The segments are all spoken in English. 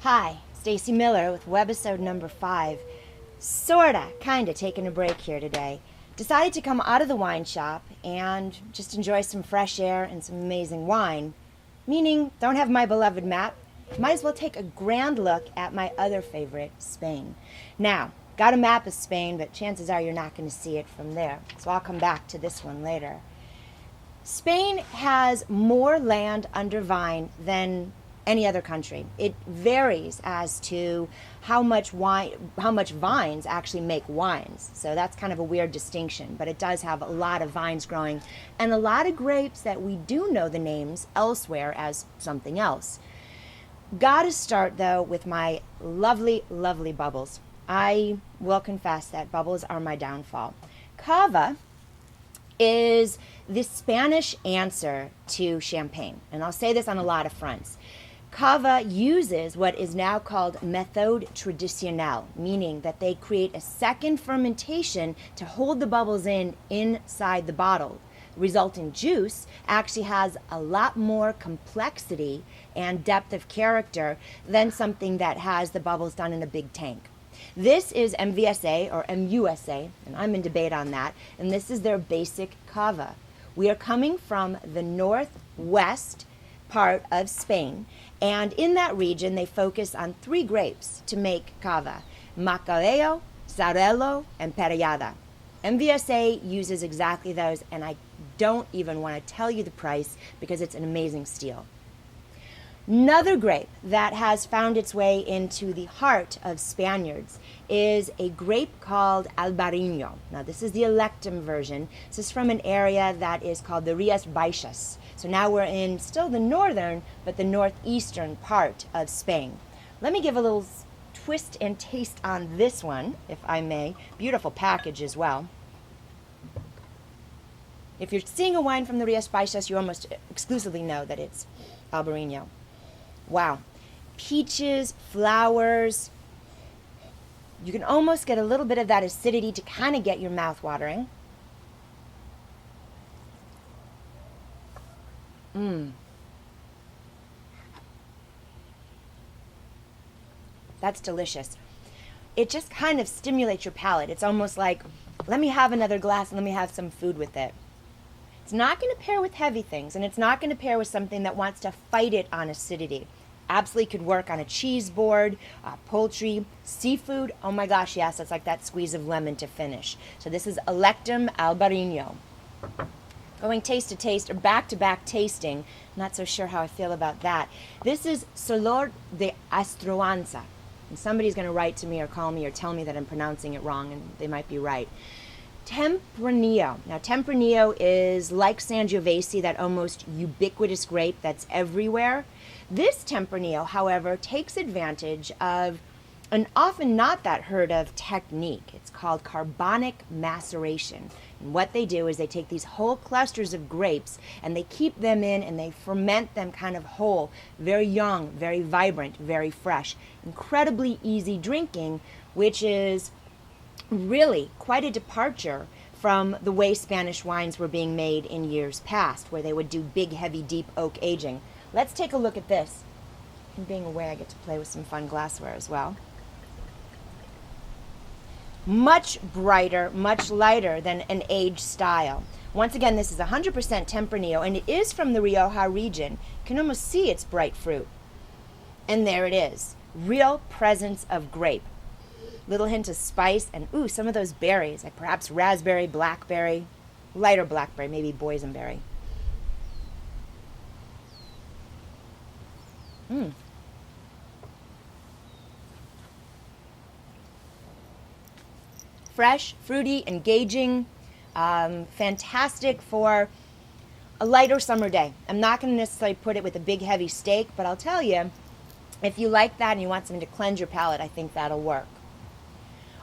Hi, Staci Miller with webisode number 5. Sorta, kinda taking a break here today. Decided to come out of the wine shop and just enjoy some fresh air and some amazing wine. Meaning, don't have my beloved map. Might as well take a grand look at my other favorite, Spain. Now, got a map of Spain, but chances are you're not going to see it from there. So I'll come back to this one later. Spain has more land under vine than any other country. It varies as to how much vines actually make wines. So that's kind of a weird distinction, but it does have a lot of vines growing and a lot of grapes that we do know the names elsewhere as something else. Gotta start though with my lovely, lovely bubbles. I will confess that bubbles are my downfall. Cava is the Spanish answer to champagne, and I'll say this on a lot of fronts. Cava uses what is now called méthode traditionnelle, meaning that they create a second fermentation to hold the bubbles inside the bottle. The resulting juice actually has a lot more complexity and depth of character than something that has the bubbles done in a big tank. This is MVSA or MUSA, and I'm in debate on that, and this is their basic cava. We are coming from the northwest part of Spain, and in that region they focus on 3 grapes to make cava: Macabeo, Xarel·lo, and Parellada. MVSA uses exactly those, and I don't even want to tell you the price because it's an amazing steal. Another grape that has found its way into the heart of Spaniards is a grape called Albarino. Now this is the Electum version. This is from an area that is called the Rías Baixas. So now we're in still the northern, but the northeastern part of Spain. Let me give a little twist and taste on this one, if I may. Beautiful package as well. If you're seeing a wine from the Rías Baixas, you almost exclusively know that it's Albarino. Wow. Peaches, flowers. You can almost get a little bit of that acidity to kind of get your mouth watering. That's delicious. It just kind of stimulates your palate. It's almost like, let me have another glass and let me have some food with it. It's not going to pair with heavy things, and it's not going to pair with something that wants to fight it on acidity. Absolutely could work on a cheese board, poultry, seafood. Oh my gosh, yes, it's like that squeeze of lemon to finish. So this is Electum Albarino. Going taste to taste, or back to back tasting, not so sure how I feel about that. This is Solor de Astroanza. And somebody's going to write to me or call me or tell me that I'm pronouncing it wrong, and they might be right. Tempranillo. Now, Tempranillo is like Sangiovese, that almost ubiquitous grape that's everywhere. This Tempranillo, however, takes advantage of an often not that heard of technique. It's called carbonic maceration. And what they do is they take these whole clusters of grapes and they keep them in and they ferment them kind of whole, very young, very vibrant, very fresh. Incredibly easy drinking, which is really quite a departure from the way Spanish wines were being made in years past, where they would do big, heavy, deep oak aging. Let's take a look at this. And being away, I get to play with some fun glassware as well. Much brighter, much lighter than an aged style. Once again, this is 100% Tempranillo, and it is from the Rioja region. You can almost see its bright fruit. And there it is. Real presence of grape. Little hint of spice, and ooh, some of those berries, like perhaps raspberry, blackberry, lighter blackberry, maybe boysenberry. Fresh, fruity, engaging, fantastic for a lighter summer day. I'm not going to necessarily put it with a big heavy steak, but I'll tell you, if you like that and you want something to cleanse your palate, I think that'll work.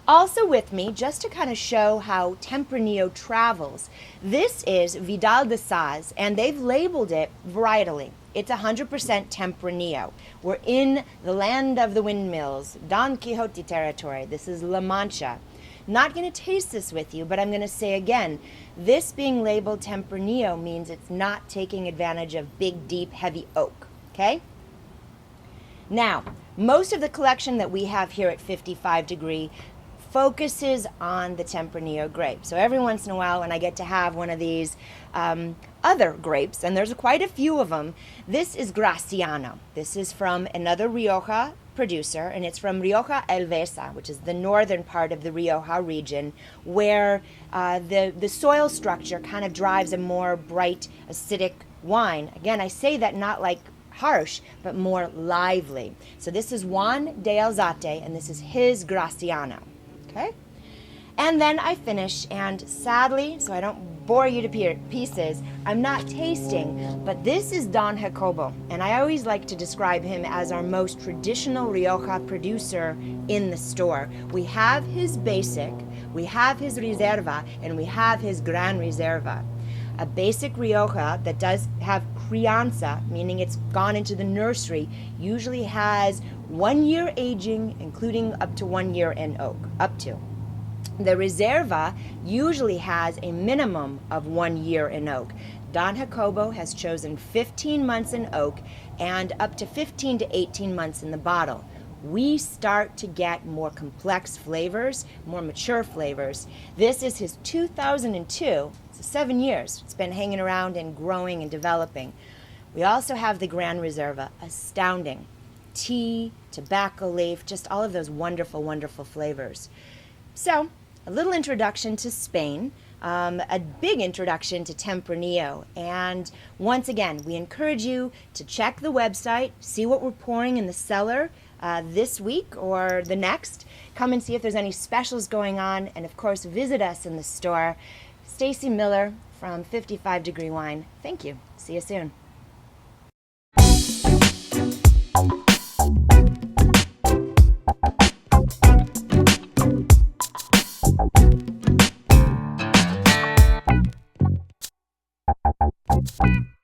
Also with me, just to kind of show how Tempranillo travels, this is Vidal de Saz, and they've labeled it varietally. It's 100% Tempranillo. We're in the land of the windmills, Don Quixote territory. This is La Mancha. Not going to taste this with you, but I'm going to say again, this being labeled Tempranillo means it's not taking advantage of big, deep, heavy oak, okay? Now, Most of the collection that we have here at 55 Degree focuses on the Tempranillo grape. So every once in a while when I get to have one of these other grapes, and there's quite a few of them, this is Graciano. This is from another Rioja producer, and it's from Rioja Alvesa, which is the northern part of the Rioja region, where the soil structure kind of drives a more bright, acidic wine. Again, I say that not like harsh, but more lively. So this is Juan de Alzate, and this is his Graciano. Okay? And then I finish, and sadly, so I don't bore you to pieces, I'm not tasting, but this is Don Jacobo, and I always like to describe him as our most traditional Rioja producer in the store. We have his basic, we have his Reserva, and we have his Gran Reserva. A basic Rioja that does have crianza, meaning it's gone into the nursery, usually has 1 year aging, including up to 1 year in oak, up to. The Reserva usually has a minimum of 1 year in oak. Don Jacobo has chosen 15 months in oak and up to 15 to 18 months in the bottle. We start to get more complex flavors, more mature flavors. This is his 2002, so 7 years. It's been hanging around and growing and developing. We also have the Gran Reserva, astounding. Tea, tobacco leaf, just all of those wonderful, wonderful flavors. So, a little introduction to Spain, a big introduction to Tempranillo. And once again, we encourage you to check the website, see what we're pouring in the cellar this week or the next. Come and see if there's any specials going on. And of course, visit us in the store. Staci Miller from 55 Degree Wine. Thank you. See you soon.